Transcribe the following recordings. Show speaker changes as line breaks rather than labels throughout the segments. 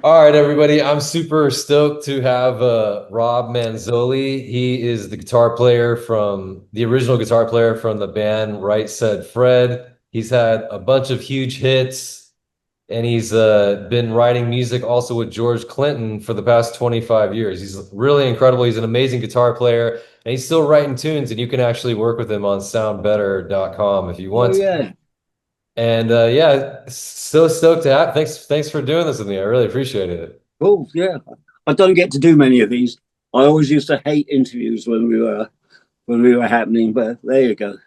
All right, everybody. I'm super stoked to have Rob Manzoli. He is the original guitar player from the band Right Said Fred. He's had a bunch of huge hits, and he's been writing music also with George Clinton for the past 25 years. He's really incredible. He's an amazing guitar player, and he's still writing tunes, and you can actually work with him on soundbetter.com if you
Oh
want to.
yeah.
And yeah, so stoked to have. Thanks for doing this with me. I really appreciate it.
Oh yeah. I don't get to do many of these. I always used to hate interviews when we were happening, but there you go.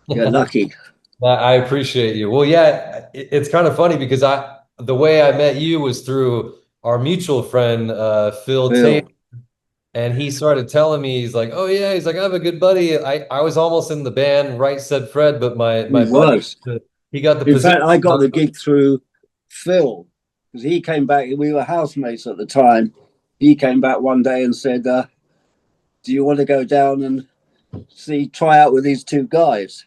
You're lucky.
I appreciate you. Well, yeah, it's kind of funny because the way I met you was through our mutual friend Phil Tate,
Phil.
and he started telling me he's like, "Oh yeah," he's like, "I have a good buddy." I was almost in the band, Right Said Fred, but my
He
buddy
was.
he got the
In
position.
fact, I got the gig through Phil because he came back. We were housemates at the time. He came back one day and said, "Do you want to go down and try out with these two guys?"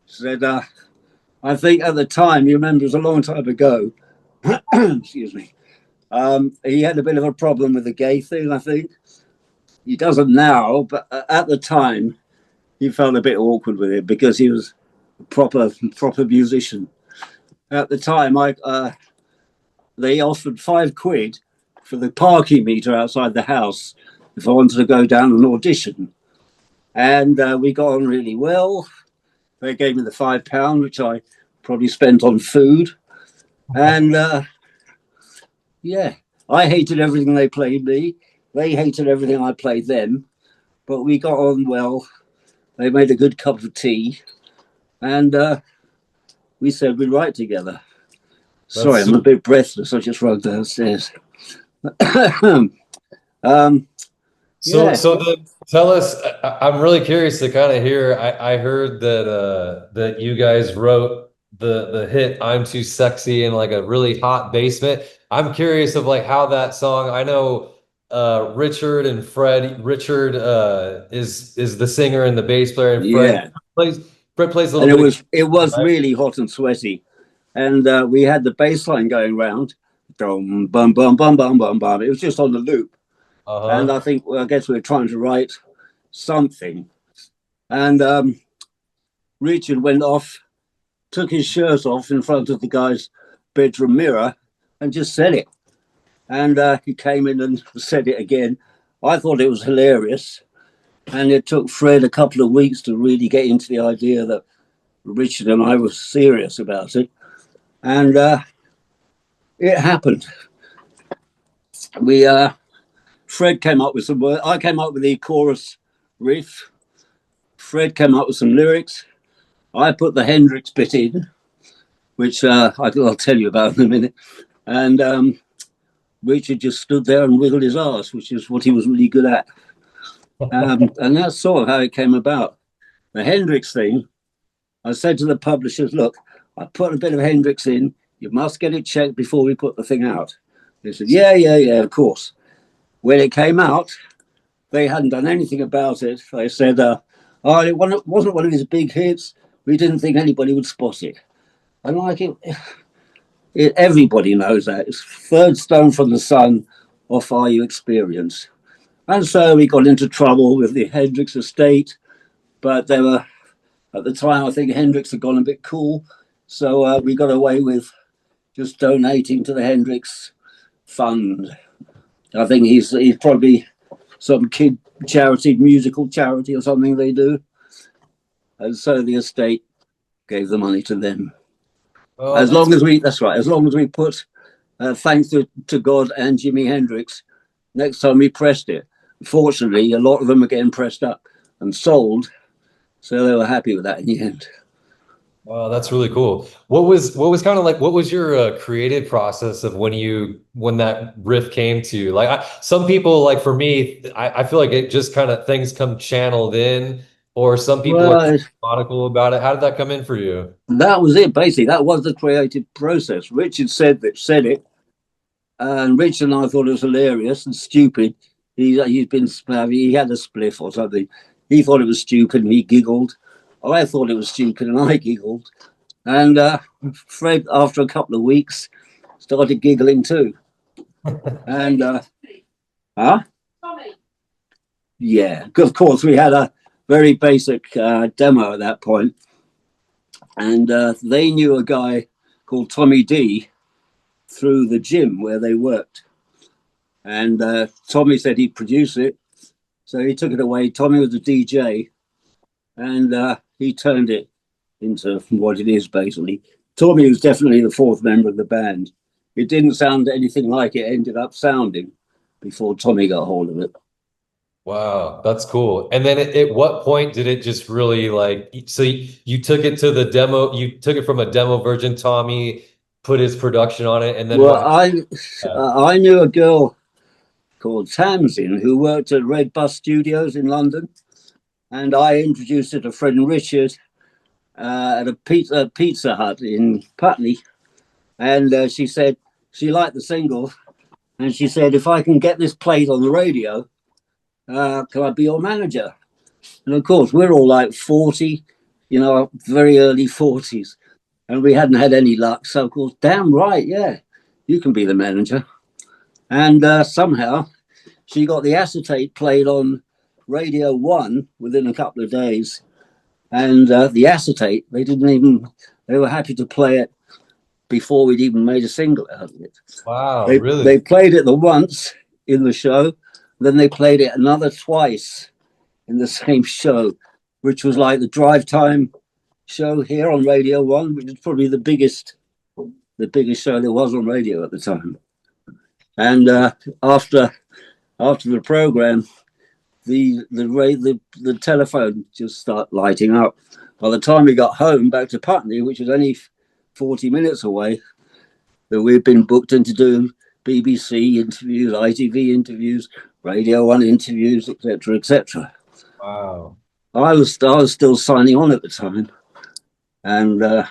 Said, "I think at the time, you remember, it was a long time ago." Excuse me. He had a bit of a problem with the gay thing, I think. He doesn't now, but at the time, he felt a bit awkward with it because he was a proper musician. At the time, they offered £5 for the parking meter outside the house if I wanted to go down and audition, and we got on really well. They gave me the £5, which I probably spent on food, and yeah, I hated everything they played me. They hated everything I played them, but we got on well. They made a good cup of tea, and we said we'd write together.
That's
Sorry, I'm
super.
a bit breathless. I just run downstairs.
So,
Yeah,
so the, tell us. I'm really curious to kind of hear. I heard that you guys wrote the hit "I'm Too Sexy" in like a really hot basement. I'm curious of like how that song. I know Richard and Fred. Richard is the singer and the bass player, and
yeah,
plays Fred plays a
and
little
it
bit of
was it
guitar,
was
right?
really hot and sweaty, and we had the bass line going round. Bum bum bum bum bum bum bum. It was just on the loop, and
Uh-huh.
I guess we were trying to write something, and Richard went off, took his shirt off in front of the guy's bedroom mirror, and just said it. And he came in and said it again. I thought it was hilarious, and it took Fred a couple of weeks to really get into the idea that Richard and I were serious about it, and it happened. We Fred came up with some words. I came up with the chorus riff. Fred came up with some lyrics. I put the Hendrix bit in, which I'll tell you about in a minute. And Richard just stood there and wiggled his ass, which is what he was really good at. And that's sort of how it came about. The Hendrix thing, I said to the publishers, look, I put a bit of Hendrix in. You must get it checked before we put the thing out. They said, yeah, yeah, yeah, of course. When it came out, they hadn't done anything about it. They said, oh, it wasn't one of his big hits. We didn't think anybody would spot it. And like everybody knows that. It's third stone from the sun off Are You Experience. And so we got into trouble with the Hendrix estate, but they were, at the time, I think Hendrix had gone a bit cool. So we got away with just donating to the Hendrix Fund. I think he's probably some kid charity, musical charity or something they do. And so the estate gave the money to them.
Oh,
As
that's
long as we, that's right, as long as we put thanks to God and Jimi Hendrix next time we pressed it. Fortunately, a lot of them are getting pressed up and sold, so they were happy with that in the end.
Oh, that's really cool. What was kind of like what was your creative process of when that riff came to you? Like some people like for me, I feel like it just kind of things come channeled in, or some people are
Well,
methodical about it. How did that come in for you?
that was it. Basically, that was the creative process. Richard said it, and Richard and I thought it was hilarious and stupid. He had a spliff or something. He thought it was stupid and he giggled. I thought it was stupid and I giggled. And Fred, after a couple of weeks, started giggling too. And huh? Yeah, of course, we had a very basic demo at that point, and they knew a guy called Tommy D through the gym where they worked. And Tommy said he'd produce it. So he took it away. Tommy was a DJ, and he turned it into what it is, basically. Tommy was definitely the fourth member of the band. It didn't sound anything like it ended up sounding before Tommy got hold of it.
Wow, that's cool. And then at what point did it just really like, so you took it to the demo, you took it from a demo version, Tommy put his production on it, and then
Well,
what
I knew a girl called Tamsin who worked at Red Bus Studios in London, and I introduced her to Fred and Richard at a Pizza Hut in Putney, and she said she liked the single, and she said, if I can get this played on the radio, can I be your manager? And of course, we're all like 40, very early 40s, and we hadn't had any luck. So, of course, damn right, yeah, you can be the manager. And somehow she got the acetate played on Radio 1 within a couple of days. And the acetate, they were happy to play it before we'd even made a single out of it.
wow,
They
really?
played it the once in the show, then they played it another twice in the same show, which was like the drive time show here on Radio 1, which is probably the biggest show there was on radio at the time. And after the program, the telephone just started lighting up. By the time we got home back to Putney, which was only 40 minutes away, that we'd been booked into doing BBC interviews, ITV interviews, Radio 1 interviews, etc., etc.
Wow.
I was still signing on at the time, and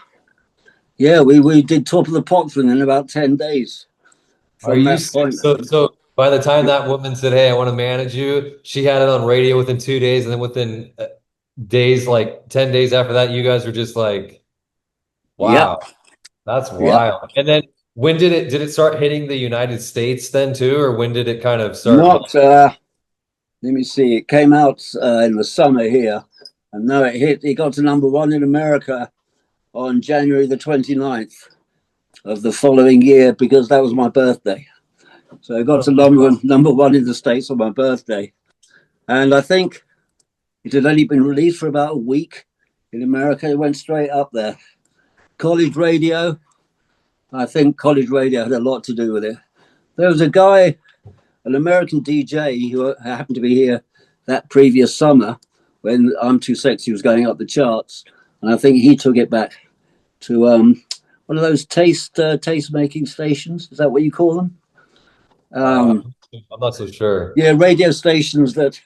yeah, we did Top of the Pops within about 10 days
Are
from
you
that
serious?
point.
So by the time that woman said, "Hey, I want to manage you," she had it on radio within 2 days, and then within days, like 10 days after that, you guys were just like,
Yep,
"Wow, that's
yep.
wild." And then when did it start hitting the United States then too, or when did it kind of start hitting?
Not. Let me see. It came out in the summer here, and no, it got to number one in America on January the 29th of the following year because that was my birthday. So it got to number one in the States on my birthday. And I think it had only been released for about a week in America. It went straight up there. College radio, I think college radio had a lot to do with it. There was a guy, an American DJ who happened to be here that previous summer when I'm Too Sexy was going up the charts. And I think he took it back to one of those taste making stations. Is that what you call them?
Uh, I'm not so sure.
Yeah, radio stations that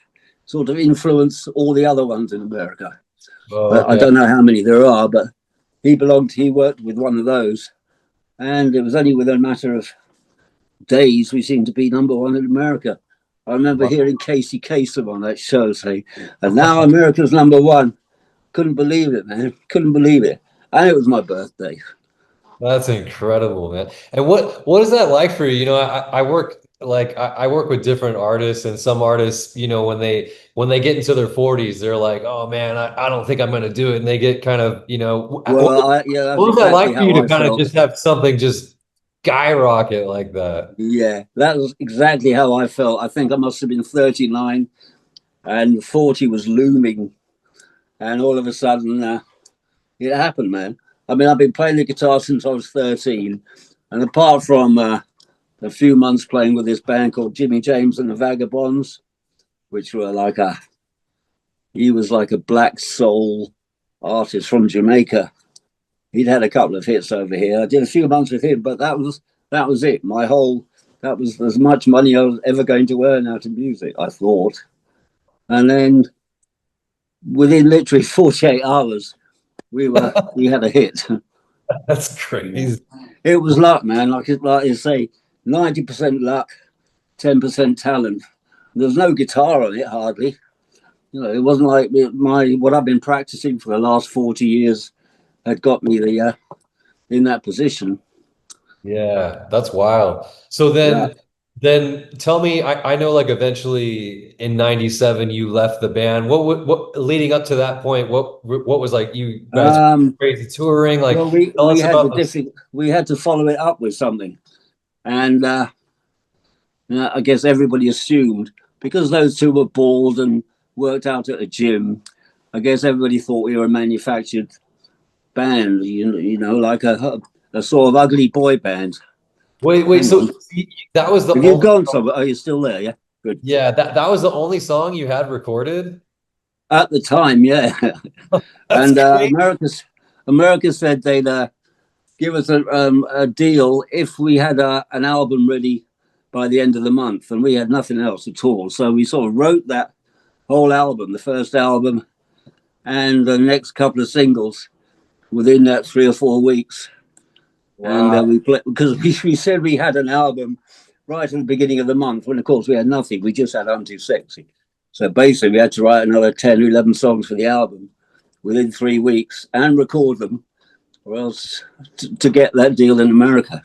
sort of influence all the other ones in America.
Oh,
I
okay.
don't know how many there are, but he worked with one of those. And it was only within a matter of days we seemed to be number one in America. I remember hearing Casey Kasem on that show say, and now America's number one. Couldn't believe it, man. Couldn't believe it. And it was my birthday.
That's incredible, man. And what is that like for you? You know, I work I work with different artists, and some artists, you know, when they get into their 40s, they're like, oh man, I don't think I'm gonna do it. And they get kind of, you know,
Yeah, that's
what was that
exactly
like for you
how
to
I
kind of
felt.
just have something just skyrocket like that?
Yeah, that was exactly how I felt. I think I must have been 39 and 40 was looming. And all of a sudden, it happened, man. I mean, I've been playing the guitar since I was 13. And apart from a few months playing with this band called Jimmy James and the Vagabonds, which were he was like a black soul artist from Jamaica. He'd had a couple of hits over here. I did a few months with him, but that was it. That was as much money I was ever going to earn out of music, I thought. And then within literally 48 hours, we had a hit.
That's crazy.
It was luck, man. Like you say, 90% luck, 10% talent. There's no guitar on it hardly. You know, it wasn't like what I've been practicing for the last 40 years had got me in that position.
Yeah, that's wild. So
Yeah.
then Then tell me, I know like eventually in 97 you left the band. What leading up to that point, what was like you guys
Um,
crazy touring? Like
well, we
tell
we
us
had the
about this.
difficult. We had to follow it up with something, and I guess everybody assumed because those two were bald and worked out at a gym. I guess everybody thought we were a manufactured band, you know, like a sort of ugly boy band.
Wait,
Hang
so
on,
that was the
have you
only
gone somewhere? Are you still there? Yeah, good.
yeah, that was the only song you had recorded?
At the time, yeah,
That's
and
crazy.
America said they'd give us a deal if we had an album ready by the end of the month, and we had nothing else at all. So we sort of wrote that whole album, the first album, and the next couple of singles within that 3 or 4 weeks. And
Wow.
we played because we said we had an album right at the beginning of the month, when of course we had nothing. We just had I'm Too Sexy. So basically, we had to write another 10 or 11 songs for the album within 3 weeks and record them, or else to get that deal in America.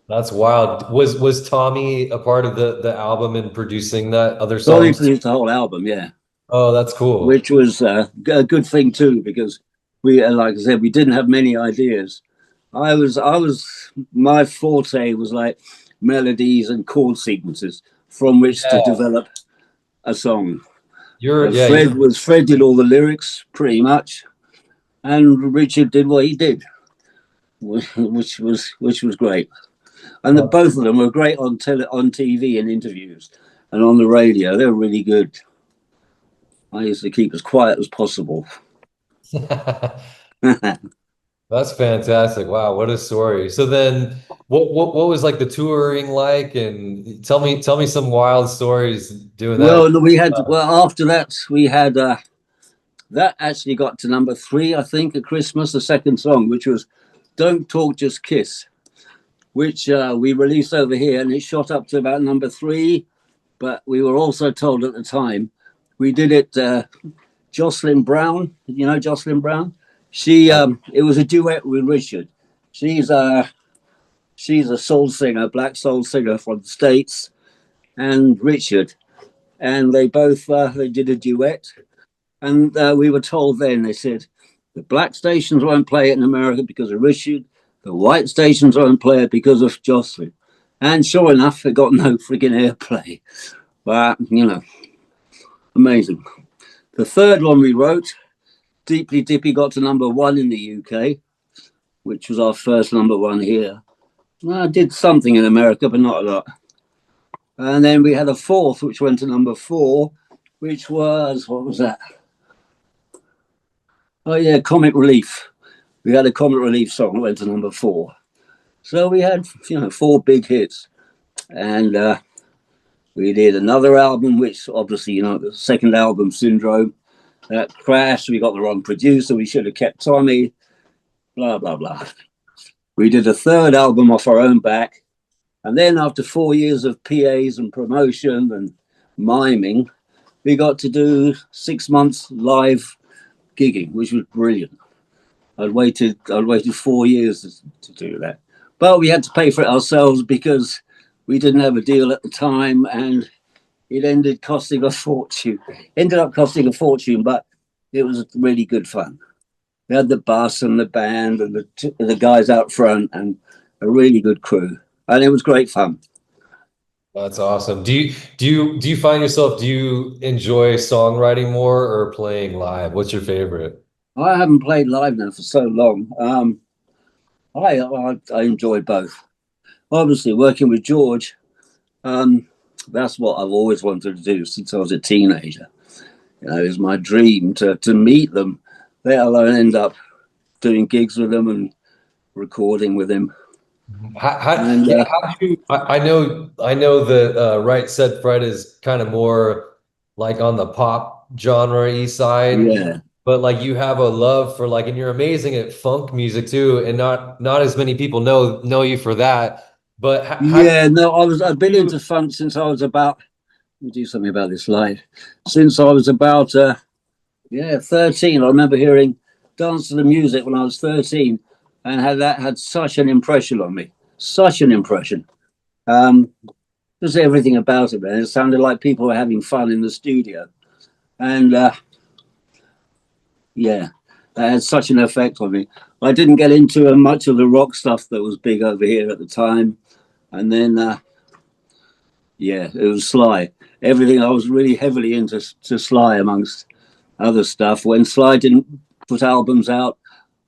That's wild. Was Tommy a part of the album and producing that other
So we
songs?
produced the whole album, yeah,
Oh, that's cool.
which was a good thing too, because we, like I said, we didn't have many ideas. My forte was like melodies and chord sequences from which to
Yeah.
develop a song.
You're
Fred did all the lyrics pretty much, and Richard did what he did, which was great. And both of them were great on TV and interviews, and on the radio. They were really good. I used to keep as quiet as possible.
That's fantastic. Wow, what a story. So then what was like the touring like? And tell me some wild stories doing that.
Well, after that we had that actually got to number 3, I think, at Christmas. The second song, which was "Don't Talk, Just Kiss," which we released over here, and it shot up to about number 3. But we were also told at the time we did it. Jocelyn Brown, you know Jocelyn Brown. She it was a duet with Richard. She's a she's a soul singer, black soul singer from the States, and Richard, and they both they did a duet. And we were told then, they said the black stations won't play it in America because of Richard, the white stations won't play it because of Jocelyn. And sure enough, it got no freaking airplay. But amazing. The third one we wrote, Deeply Dippy, got to number 1 in the UK, which was our first number 1 here. I did something in America, but not a lot. And then we had a fourth, which went to number 4, which was, what was that? Oh, yeah, Comic Relief. We had a Comic Relief song that went to number 4. So we had, 4 big hits. And we did another album, which obviously, the second album, Syndrome, that crashed. We got the wrong producer. We should have kept Tommy, blah, blah, blah. We did a third album off our own back. And then after 4 years of PAs and promotion and miming, we got to do 6 months live gigging, which was brilliant. I'd waited 4 years to do that. But we had to pay for it ourselves because we didn't have a deal at the time, and it ended up costing a fortune, but it was really good fun. We had the bus and the band and the guys out front and a really good crew, and it was great fun.
That's awesome. Do you find yourself, do you enjoy songwriting more or playing live? What's your favorite?
I haven't played live now for so long. I enjoy both. Obviously, working with George, that's what I've always wanted to do since I was a teenager. It was my dream to meet them, let alone end up doing gigs with them and recording with him. And
Yeah, how do you, I know that Right Said Fred is kind of more like on the pop genre side,
yeah,
but like you have a love for like, and you're amazing at funk music too, and not as many people know you for that. But how do
yeah. No, I've been
you,
into funk since I was about. Let me do something about this light. Since I was about 13. I remember hearing Dance to the Music when I was 13, and that had such an impression on me. Such an impression. Um, just everything about it, man. It sounded like people were having fun in the studio. And yeah, that had such an effect on me. I didn't get into much of the rock stuff that was big over here at the time. And then, yeah, it was Sly. Everything, I was really heavily into Sly amongst other stuff. When Sly didn't put albums out,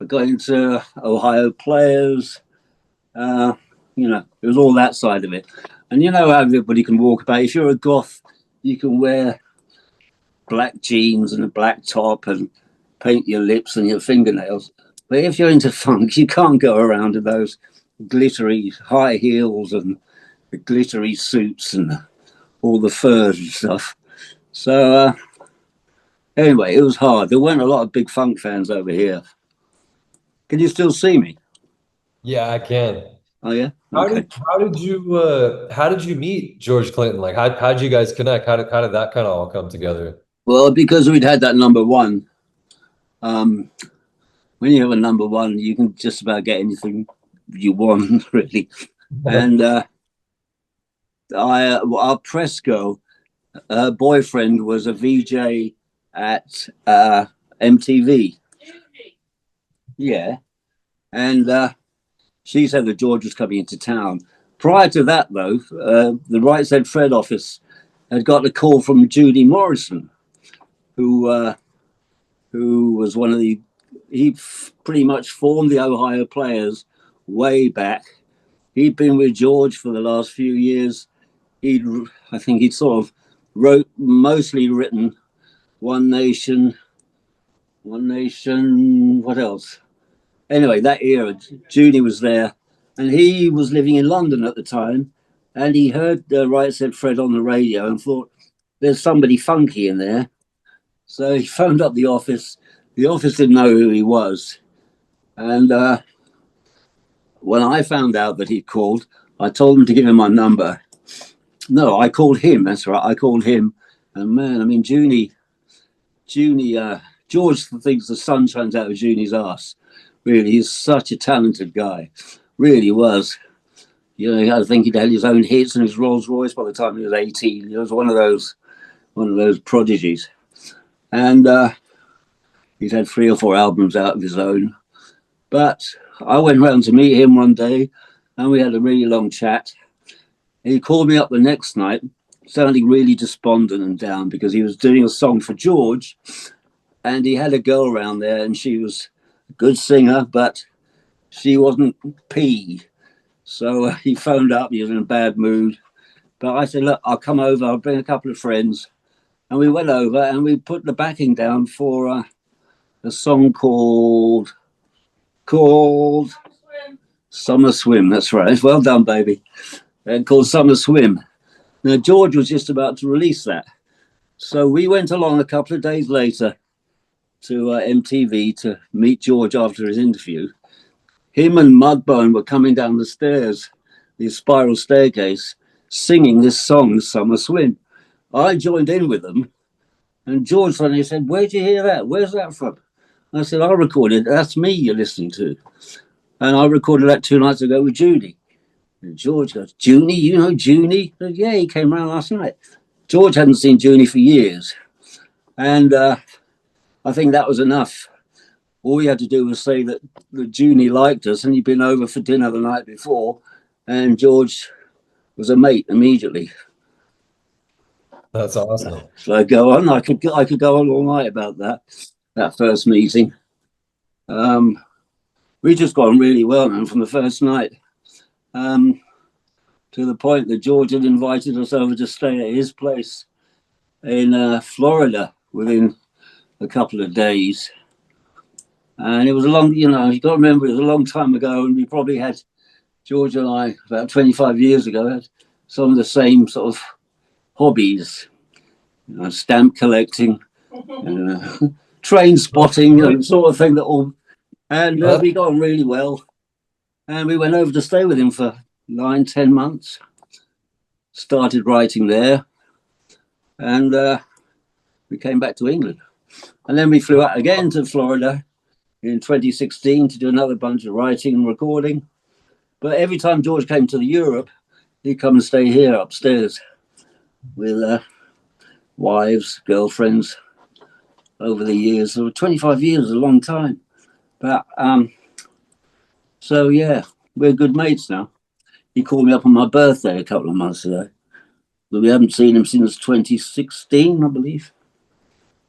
I got into Ohio Players. You know, it was all that side of it. And you know how everybody can walk about. If you're a goth, you can wear black jeans and a black top and paint your lips and your fingernails. But if you're into funk, you can't go around in those glittery high heels and the glittery suits and all the furs and stuff. So anyway, it was hard. There weren't a lot of big funk fans over here. Can you still see me?
Yeah, I can.
Oh yeah.
How
Okay.
did how did you meet George Clinton? Like how did you guys connect? How did that kind of all come together?
Well, because we'd had that number one. Um, when you have a number one, you can just about get anything you want, really. And our press girl, her boyfriend was a VJ at MTV. Yeah, and she said that George was coming into town. Prior to that, though, the Right Said Fred office had got a call from Judy Morrison, who was one of the, he pretty much formed the Ohio Players way back. He'd been with George for the last few years. I think he'd sort of mostly written One Nation, what else? Anyway, that era, Judy was there, and he was living in London at the time, and he heard Right Said Fred on the radio and thought, there's somebody funky in there. So he phoned up the office. The office didn't know who he was. And when I found out that he'd called, I told him to give him my number. No, I called him. That's right. I called him. And man, I mean, George thinks the sun shines out of Junie's ass. Really, he's such a talented guy. Really was. You know, I think he'd had his own hits and his Rolls Royce by the time he was 18. He was one of those prodigies. And he's had 3 or 4 albums out of his own. But I went round to meet him one day and we had a really long chat. He called me up the next night, sounding really despondent and down because he was doing a song for George and he had a girl around there and she was a good singer, but she wasn't P. So he phoned up, he was in a bad mood. But I said, look, I'll come over, I'll bring a couple of friends. And we went over and we put the backing down for a song called Summer Swim. That's right. Well done, baby. Called Summer Swim. Now, George was just about to release that. So we went along a couple of days later to MTV to meet George after his interview. Him and Mudbone were coming down the stairs, the spiral staircase, singing this song, Summer Swim. I joined in with them, and George suddenly said, where'd you hear that? Where's that from? I said, I recorded it. That's me you're listening to. And I recorded that 2 nights ago with Judy. And George goes, Junie, you know Junie? I said, yeah, he came around last night. George hadn't seen Junie for years. And I think that was enough. All we had to do was say that Junie liked us and he'd been over for dinner the night before, and George was a mate immediately.
That's awesome.
So I go on. I could go on all night about that first meeting. We just got on really well, man, from the first night. To the point that George had invited us over to stay at his place in Florida within a couple of days. And it was a long, you know, you got to remember, it was a long time ago, and we probably had, George and I, about 25 years ago, had some of the same sort of hobbies, you know, stamp collecting, train spotting, you know, sort of thing that all, and we got on really well. And we went over to stay with him for 9-10 months, started writing there, and we came back to England. And then we flew out again to Florida in 2016 to do another bunch of writing and recording. But every time George came to Europe, He'd come and stay here upstairs with wives, girlfriends over the years. So 25 years is a long time. But so yeah, we're good mates now. He called me up on my birthday a couple of months ago. But we haven't seen him since 2016, I believe.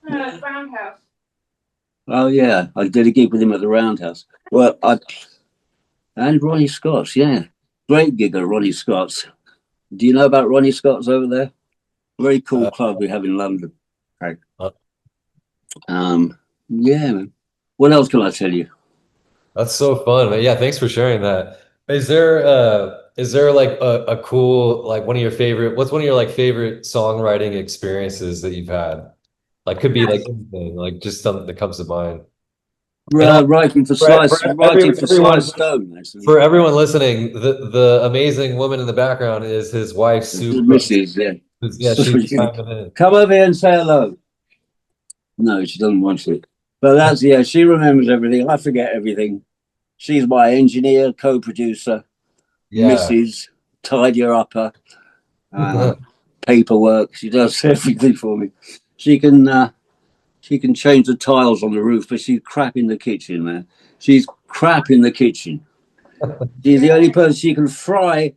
No, Roundhouse.
Oh yeah, I did a gig with him at the Roundhouse. Well, and Ronnie Scott's, yeah. Great gig at Ronnie Scott's. Do you know about Ronnie Scott's over there? Very cool club we have in London. Right. Yeah, man. What else can I tell you?
That's so fun, man. Yeah, thanks for sharing that. Is there like a cool like one of your favorite what's one of your like favorite songwriting experiences that you've had? Like could be like anything, like just something that comes to mind. And
Writing for Sly Stone, actually.
for everyone listening, the amazing woman in the background is his wife, Sue.
Mrs. Yeah.
Yeah, she's chiming in.
Come over here and say hello. No, she doesn't want to. But that's, yeah, she remembers everything. I forget everything. She's my engineer, co-producer,
Yeah.
Mrs. Tidier upper, paperwork. She does everything for me. She can change the tiles on the roof, but she's crap in the kitchen, man. She's crap in the kitchen. She's the only person she can fry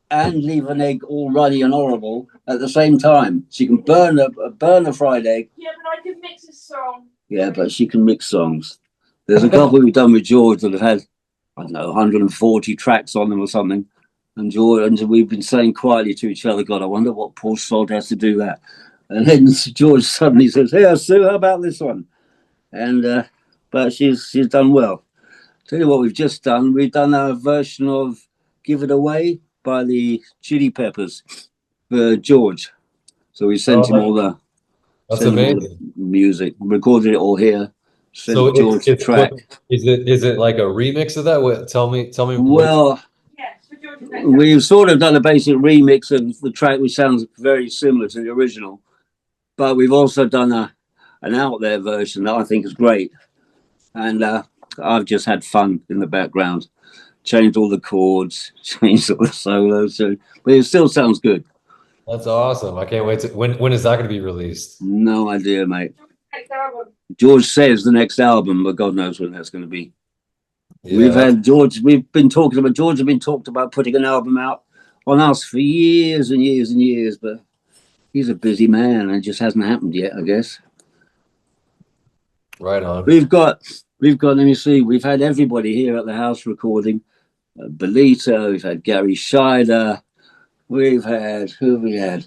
and leave an egg all runny and horrible at the same time. She can burn a fried egg.
Yeah, but I can mix a song.
Yeah, but she can mix songs. There's a couple we've done with George that have had, I don't know, 140 tracks on them or something. And George, and we've been saying quietly to each other, God, I wonder what poor sod has to do that. And then George suddenly says, "Hey, Sue, how about this one?" And but she's done well. Tell you what, we've just done. We've done a version of "Give It Away" by the Chili Peppers for George. So we sent him all the music, recorded it all here. Sent George a track.
Is it like a remix of that? What? Tell me.
Well. We've sort of done a basic remix of the track, which sounds very similar to the original, but we've also done an out there version that I think is great. And I've just had fun in the background, changed all the chords, changed all the solos, but it still sounds good.
That's awesome. I can't wait to. When is that going to be released?
No idea, mate. George says the next album, but God knows when that's going to be. Yeah. We've had George. We've been talking about George. Has been talked about putting an album out on us for years and years and years, but he's a busy man, and it just hasn't happened yet, I guess.
Right on.
We've got. Let me see. We've had everybody here at the house recording. Belita. We've had Gary Scheider. We've had who have we had?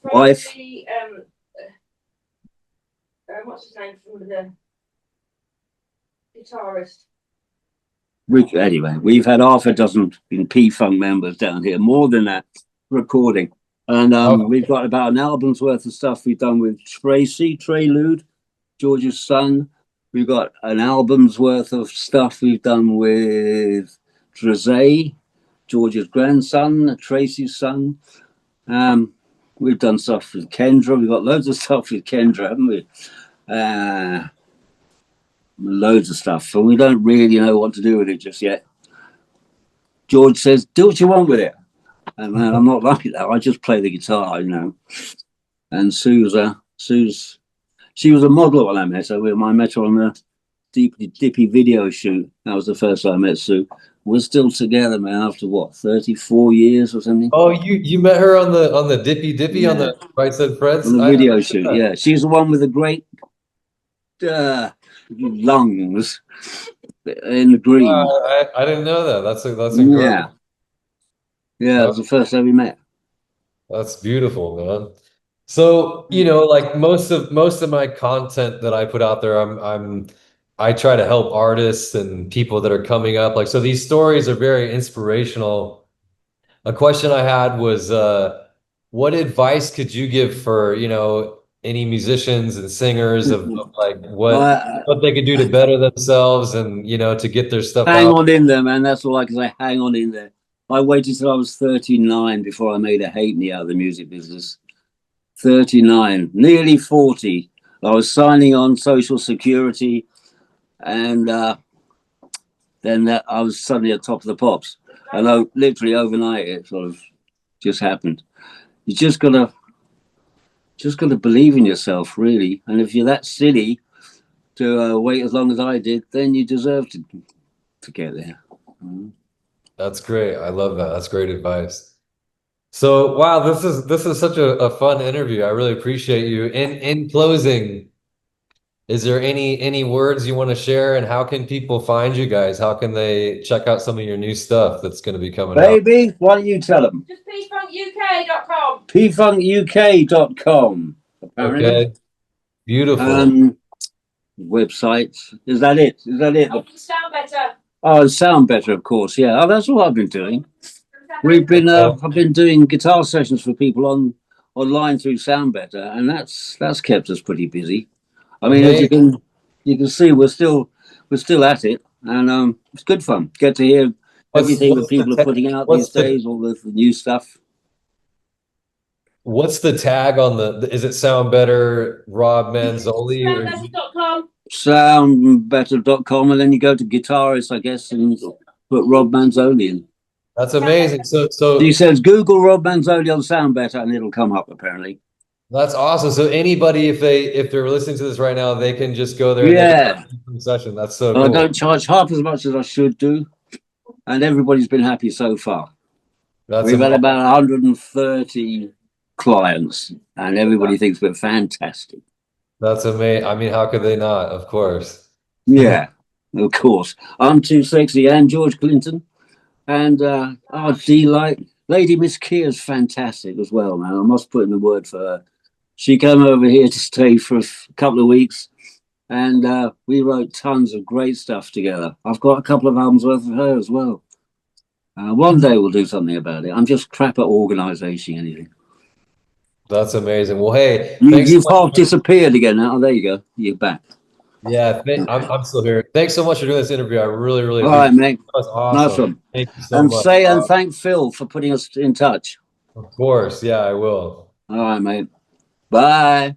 Wife.
What's his name from the guitarist?
Anyway, we've had half a dozen P-Funk members down here, more than that, recording. And we've got about an album's worth of stuff we've done with Trey Lude, George's son. We've got an album's worth of stuff we've done with Dre, George's grandson, Tracy's son. We've done stuff with Kendra. We've got loads of stuff with Kendra, haven't we? Loads of stuff, and we don't really know what to do with it just yet. George says, "Do what you want with it," and man, I'm not like that. I just play the guitar, you know. And she was a model when I met her. I met her on the Dippy video shoot. That was the first time I met Sue. We're still together, man. After what, 34 years or something?
Oh, you met her on the Dippy
yeah.
On the Right Said Fred's
on the video shoot. That. Yeah, she's the one with the great lungs in the green.
I didn't know that. That's incredible.
Yeah, it was the first time we met.
That's beautiful, man. So, you know, like most of my content that I put out there, I try to help artists and people that are coming up. Like, so these stories are very inspirational. A question I had was, what advice could you give for, you know, any musicians and singers of like what they could do to better themselves and, you know, to get their stuff out?
Hang on in there, man. That's all I can say. Hang on in there. I waited till I was 39 before I made a halfpenny out of the music business. 39, nearly 40. I was signing on Social Security, and then I was suddenly at top of the pops. And literally overnight, it sort of just happened. You just gotta believe in yourself, really. And if you're that silly to wait as long as I did, then you deserve to get there.
That's great. I love that. That's great advice. So, wow, this is such a fun interview. I really appreciate you. In closing, is there any words you want to share, and how can people find you guys? How can they check out some of your new stuff that's going to be coming out?
Baby, why don't you tell them?
Just pfunkuk.com.
pfunkuk.com, apparently.
Okay, beautiful.
Websites. Is that it? Is that it?
Oh, SoundBetter.
Oh, SoundBetter, of course. Yeah. Oh, that's what I've been doing. I've been doing guitar sessions for people online through SoundBetter, and that's kept us pretty busy. I mean, as you can see, we're still at it, and it's good fun. Get to hear everything that people are putting out these days, all the new stuff.
What's the tag on is it SoundBetter Rob Manzoli?
SoundBetter.com.
SoundBetter.com, and then you go to guitarist, I guess, and put Rob Manzoli in.
That's amazing. So
he says Google Rob Manzoli on SoundBetter, and it'll come up apparently.
That's awesome. So anybody, if they're listening to this right now, they can just go there.
Yeah.
And session. That's so
cool. I
don't
charge half as much as I should do, and everybody's been happy so far. We've had about 130 clients, and everybody thinks we're fantastic. That's
amazing. I mean, how could they not? Of course.
Yeah, of course. I'm Too Sexy and George Clinton, and our delight, Lady Miss Kia's fantastic as well, man. I must put in a word for her. She came over here to stay for a couple of weeks, and we wrote tons of great stuff together. I've got a couple of albums worth of her as well. One day we'll do something about it. I'm just crap at organizing anything.
That's amazing. Well, hey,
you've half disappeared again now. Oh, there you go. You're back.
Yeah, I'm still here. Thanks so much for doing this interview. I really
all right, mate.
That was awesome.
Nice one.
Thank you so much.
And thank Phil for putting us in touch.
Of course. Yeah, I will.
All right, mate. Bye.